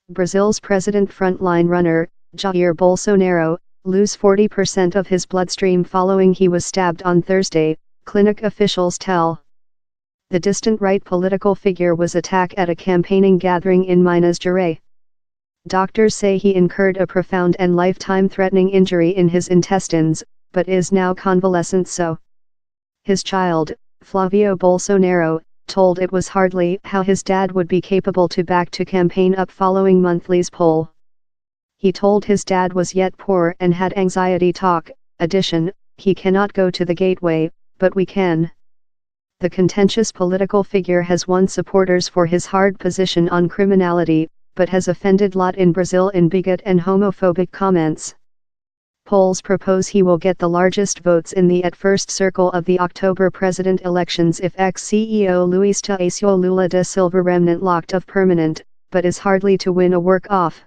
Brazil's president frontline runner, Jair Bolsonaro, lose 40% of his bloodstream following he was stabbed on Thursday, clinic officials tell. The distant right political figure was attacked at a campaigning gathering in Minas Gerais. Doctors say he incurred a profound and lifetime-threatening injury in his intestines, but is now convalescent. His child, Flavio Bolsonaro, told it was hardly how his dad would be capable to back to campaign up following monthly's poll. He told his dad was yet poor and had anxiety talk. Addition, he cannot go to the gateway, but we can. The contentious political figure has won supporters for his hard position on criminality, but has offended lot in Brazil in bigot and homophobic comments. Polls propose he will get the largest votes in the at first circle of the October president elections if ex-CEO Luiz Inácio Lula da Silva remnant locked of permanent, but is hardly to win a work-off.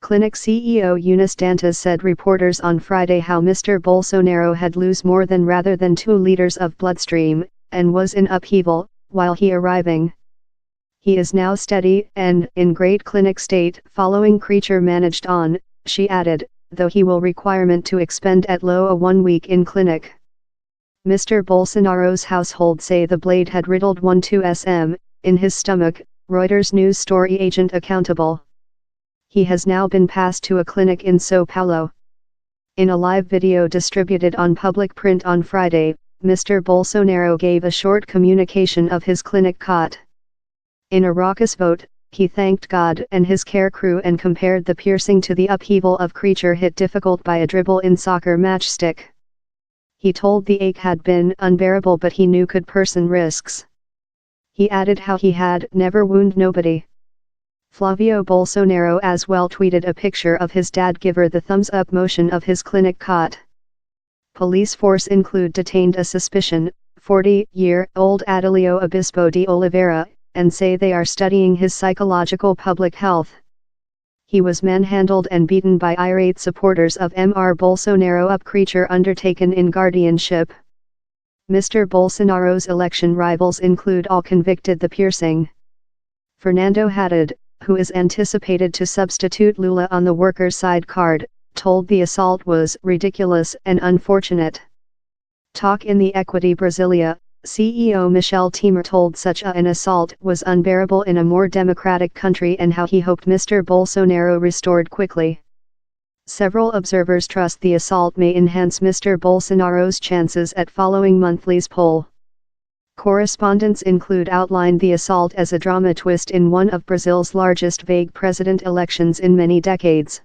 Clinic CEO Eunice Dantas said reporters on Friday how Mr. Bolsonaro had lose more than rather than 2 liters of bloodstream, and was in upheaval, while he arriving. He is now steady and in great clinic state following creature managed on, she added, though he will requirement to expend at low a 1 week in clinic. Mr. Bolsonaro's household say the blade had riddled 12 sm, in his stomach, Reuters news story agent accountable. He has now been passed to a clinic in São Paulo. In a live video distributed on public print on Friday, Mr. Bolsonaro gave a short communication of his clinic cot. In a raucous vote, he thanked God and his care crew and compared the piercing to the upheaval of creature hit difficult by a dribble in soccer matchstick. He told the ache had been unbearable but he knew could person risks. He added how he had never wound nobody. Flavio Bolsonaro as well tweeted a picture of his dad give her the thumbs up motion of his clinic cot. Police force include detained a suspicion, 40-year-old Adilio Obispo de Oliveira, and say they are studying his psychological public health. He was manhandled and beaten by irate supporters of Mr. Bolsonaro up creature undertaken in guardianship. Mr. Bolsonaro's election rivals include all convicted the piercing. Fernando Haddad, who is anticipated to substitute Lula on the workers' side card, told the assault was ridiculous and unfortunate. Talk in the Equity Brasilia, CEO Michel Temer told such an assault was unbearable in a more democratic country and how he hoped Mr. Bolsonaro restored quickly. Several observers trust the assault may enhance Mr. Bolsonaro's chances at following monthly's poll. Correspondents include outlined the assault as a drama twist in one of Brazil's largest vague president elections in many decades.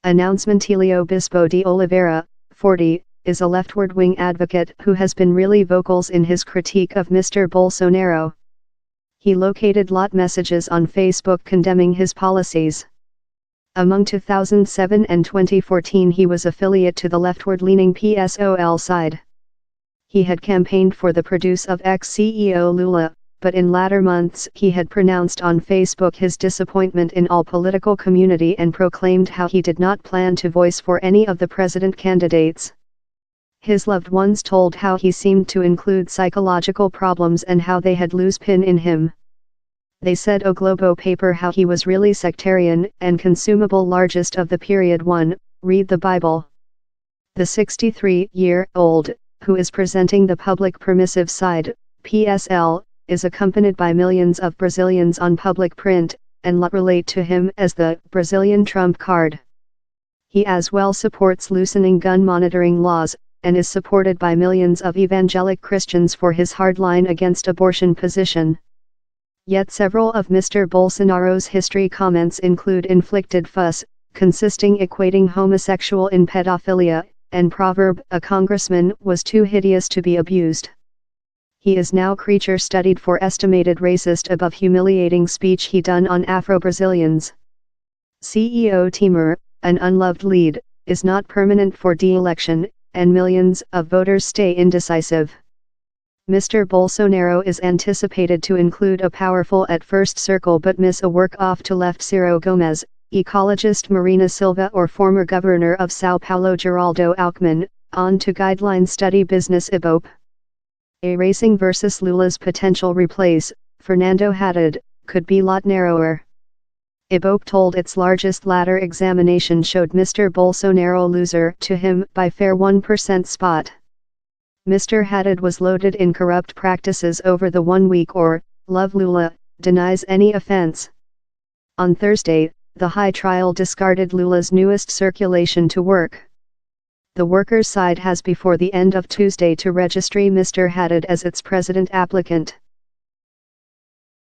Announcementilio Bispo de Oliveira, 40, is a leftward-wing advocate who has been really vocal in his critique of Mr. Bolsonaro. He located lot messages on Facebook condemning his policies. Among 2007 and 2014 he was affiliate to the leftward-leaning PSOL side. He had campaigned for the produce of ex-CEO Lula, but in latter months he had pronounced on Facebook his disappointment in all political community and proclaimed how he did not plan to voice for any of the president candidates. His loved ones told how he seemed to include psychological problems and how they had loose pin in him. They said O Globo paper how he was really sectarian and consumable largest of the period 1, read the Bible. The 63-year-old, who is presenting the public permissive side, PSL, is accompanied by millions of Brazilians on public print, and relate to him as the Brazilian trump card. He as well supports loosening gun monitoring laws, and is supported by millions of evangelic Christians for his hardline against abortion position. Yet several of Mr. Bolsonaro's history comments include inflicted fuss, consisting equating homosexual in pedophilia, and proverb, a congressman was too hideous to be abused. He is now creature studied for estimated racist above humiliating speech he done on Afro-Brazilians. CEO Temer, an unloved lead, is not permanent for de-election, and millions of voters stay indecisive. Mr. Bolsonaro is anticipated to include a powerful at first circle but miss a work-off to left Ciro Gomes, ecologist Marina Silva or former governor of São Paulo Geraldo Alckmin, on to guideline study business Ibope. A racing versus Lula's potential replace, Fernando Haddad, could be lot narrower. IBOC told its largest ladder examination showed Mr. Bolsonaro loser to him by fair 1% spot. Mr. Haddad was loaded in corrupt practices over the 1 week or, Love Lula, denies any offense. On Thursday, the high trial discarded Lula's newest circulation to work. The workers' side has before the end of Tuesday to register Mr. Haddad as its president applicant.